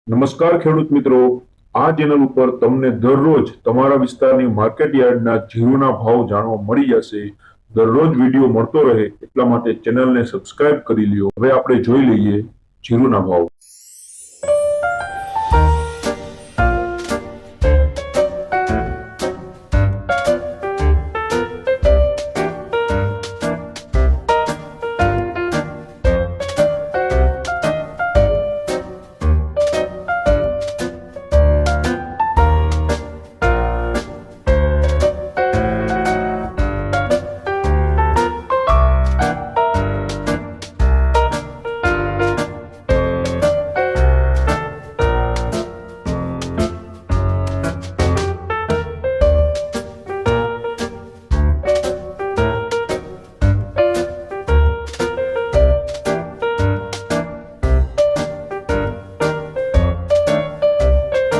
નમસ્કાર ખેડૂત મિત્રો, આ ચેનલ ઉપર તમને દરરોજ તમારા વિસ્તારની માર્કેટ યાર્ડના જીરુના ભાવ જાણવા મળી જશે। દરરોજ વિડીયો મળતો રહે એટલા માટે ચેનલને સબસ્ક્રાઇબ કરી લ્યો। હવે આપણે જોઈ લઈએ જીરુના ભાવ।